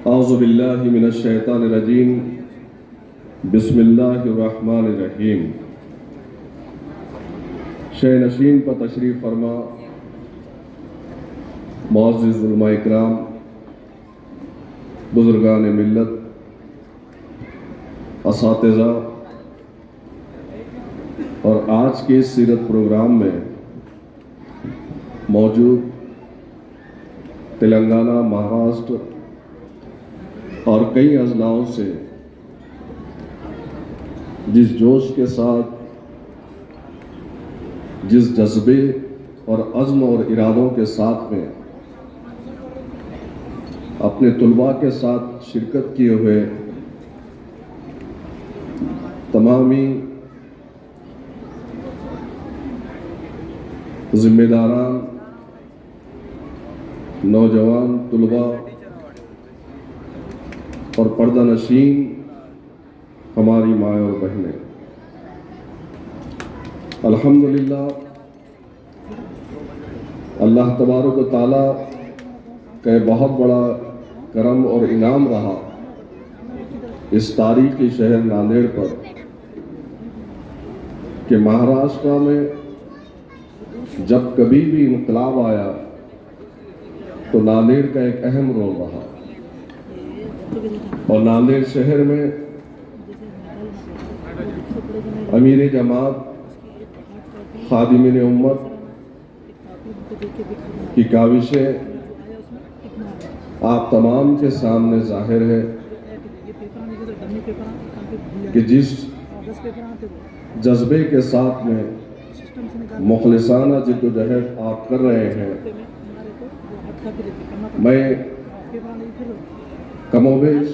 اعوذ باللہ من الشیطان الرجیم بسم اللہ الرحمن الرحیم۔ شہ نشین پر تشریف فرما معزز علماء اکرام، بزرگان ملت، اساتذہ اور آج کے سیرت پروگرام میں موجود تلنگانہ، مہاراشٹر اور کئی اضلاعوں سے جس جوش کے ساتھ، جس جذبے اور عزم اور ارادوں کے ساتھ میں اپنے طلباء کے ساتھ شرکت کیے ہوئے تمامی ذمہ داران، نوجوان طلباء اور پردہ نشین ہماری مائیں اور بہنیں، الحمدللہ اللہ تبارک و تعالیٰ کا بہت بڑا کرم اور انعام رہا اس تاریخی شہر ناندیڑ پر کہ مہاراشٹر میں جب کبھی بھی انقلاب آیا تو ناندیڑ کا ایک اہم رول رہا، اور ناندیڑ شہر میں امیر جماعت، خادمین امت کی کاوشیں آپ تمام کے سامنے ظاہر ہے کہ جس جذبے کے ساتھ میں مخلصانہ جدوجہد آپ کر رہے ہیں، میں کم و بیش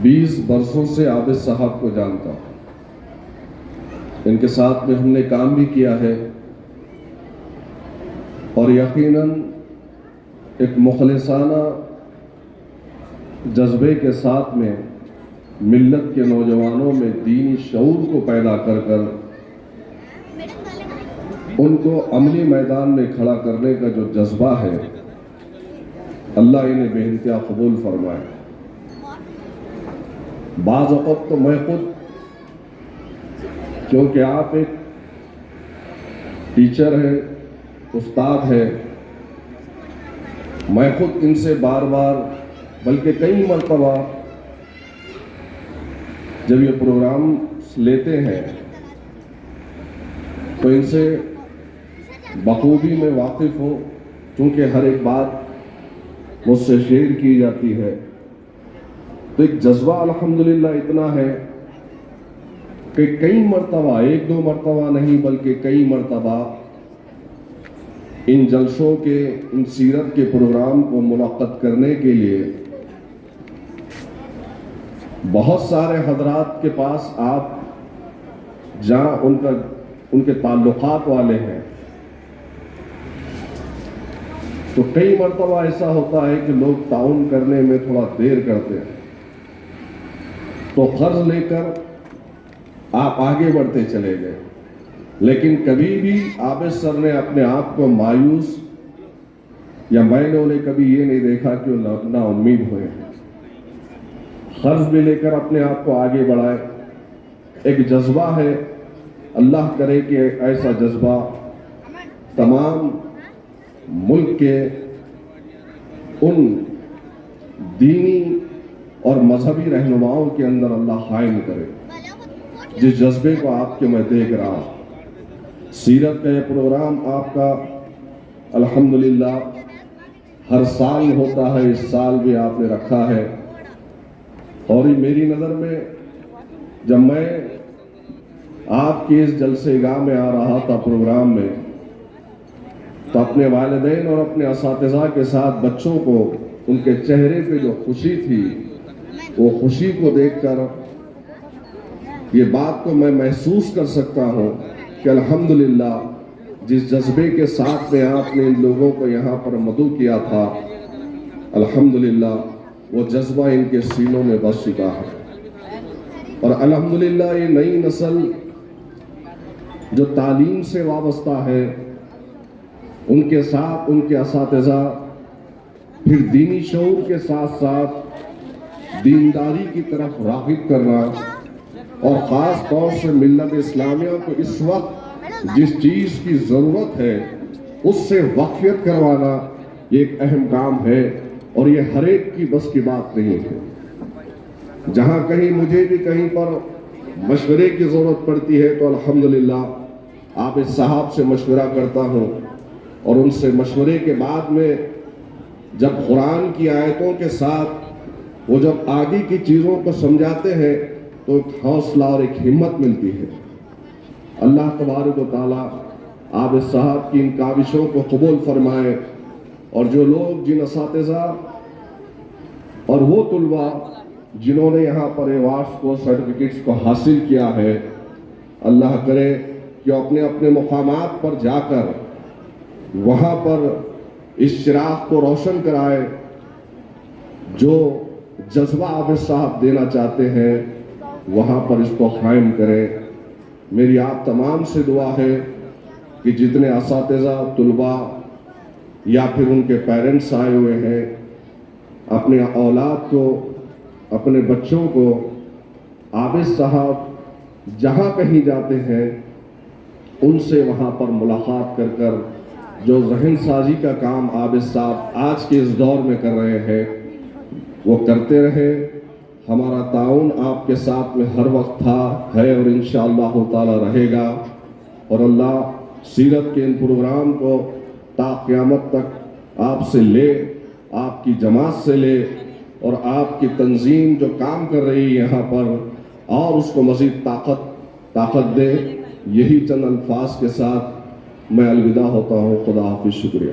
20 برسوں سے عابد صاحب کو جانتا ہوں، ان کے ساتھ میں ہم نے کام بھی کیا ہے، اور یقیناً ایک مخلصانہ جذبے کے ساتھ میں ملت کے نوجوانوں میں دینی شعور کو پیدا کر کر ان کو عملی میدان میں کھڑا کرنے کا جو جذبہ ہے، اللہ انہیں بے انتہا قبول فرمائے۔ بعض اوقات تو میں خود، کیونکہ آپ ایک ٹیچر ہیں، استاد ہے، میں خود ان سے بار بار بلکہ کئی مرتبہ جب یہ پروگرام لیتے ہیں تو ان سے بخوبی میں واقف ہوں، چونکہ ہر ایک بات مجھ سے شیئر کی جاتی ہے، تو ایک جذبہ الحمدللہ اتنا ہے کہ کئی مرتبہ، 1-2 مرتبہ نہیں بلکہ کئی مرتبہ ان جلسوں کے، ان سیرت کے پروگرام کو منعقد کرنے کے لیے بہت سارے حضرات کے پاس آپ جہاں ان کے تعلقات والے ہیں، تو کئی مرتبہ ایسا ہوتا ہے کہ لوگ تعاون کرنے میں تھوڑا دیر کرتے ہیں، تو قرض لے کر آپ آگے بڑھتے چلے گئے، لیکن کبھی بھی عابد سر نے اپنے آپ کو مایوس، یا میں نے انہیں کبھی یہ نہیں دیکھا کہ وہ نا امید ہوئے ہیں، قرض بھی لے کر اپنے آپ کو آگے بڑھائے۔ ایک جذبہ ہے، اللہ کرے کہ ایسا جذبہ تمام ملک کے ان دینی اور مذہبی رہنماؤں کے اندر اللہ قائم کرے جس جذبے کو آپ کے میں دیکھ رہا ہوں۔ سیرت کا یہ پروگرام آپ کا الحمدللہ ہر سال ہوتا ہے، اس سال بھی آپ نے رکھا ہے، اور میری نظر میں جب میں آپ کی اس جلسے گاہ میں آ رہا تھا پروگرام میں، تو اپنے والدین اور اپنے اساتذہ کے ساتھ بچوں کو ان کے چہرے پہ جو خوشی تھی، وہ خوشی کو دیکھ کر یہ بات کو میں محسوس کر سکتا ہوں کہ الحمدللہ جس جذبے کے ساتھ میں آپ نے ان لوگوں کو یہاں پر مدعو کیا تھا، الحمدللہ وہ جذبہ ان کے سینوں میں بس چکا ہے، اور الحمدللہ یہ نئی نسل جو تعلیم سے وابستہ ہے، ان کے ساتھ ان کے اساتذہ پھر دینی شعور کے ساتھ ساتھ دینداری کی طرف راغب کرنا، اور خاص طور سے ملت اسلامیہ کو اس وقت جس چیز کی ضرورت ہے اس سے واقفیت کروانا، یہ ایک اہم کام ہے، اور یہ ہر ایک کی بس کی بات نہیں ہے۔ جہاں کہیں مجھے بھی کہیں پر مشورے کی ضرورت پڑتی ہے تو الحمدللہ آپ اس صاحب سے مشورہ کرتا ہوں، اور ان سے مشورے کے بعد میں جب قرآن کی آیتوں کے ساتھ وہ جب آگے کی چیزوں کو سمجھاتے ہیں تو ایک حوصلہ اور ایک ہمت ملتی ہے۔ اللہ تبارک و تعالیٰ آپ اس صاحب کی ان کاوشوں کو قبول فرمائے، اور جو لوگ، جن اساتذہ اور وہ طلباء جنہوں نے یہاں پر ایوارڈز کو، سرٹیفکیٹس کو حاصل کیا ہے، اللہ کرے کہ اپنے اپنے مقامات پر جا کر وہاں پر اس چراغ کو روشن کرائے جو جذبہ آپ صاحب دینا چاہتے ہیں، وہاں پر اس کو قائم کریں۔ میری آپ تمام سے دعا ہے کہ جتنے اساتذہ، طلباء یا پھر ان کے پیرنٹس آئے ہوئے ہیں، اپنے اولاد کو، اپنے بچوں کو عابد صاحب جہاں کہیں جاتے ہیں ان سے وہاں پر ملاقات کر کر جو ذہن سازی کا کام عابد صاحب آج کے اس دور میں کر رہے ہیں وہ کرتے رہے۔ ہمارا تعاون آپ کے ساتھ میں ہر وقت تھا، ہے، اور انشاءاللہ تعالی رہے گا، اور اللہ سیرت کے ان پروگرام کو تا قیامت تک آپ سے لے، آپ کی جماعت سے لے، اور آپ کی تنظیم جو کام کر رہی ہے یہاں پر، اور اس کو مزید طاقت دے۔ یہی چند الفاظ کے ساتھ میں الوداع ہوتا ہوں۔ خدا حافظ، شکریہ۔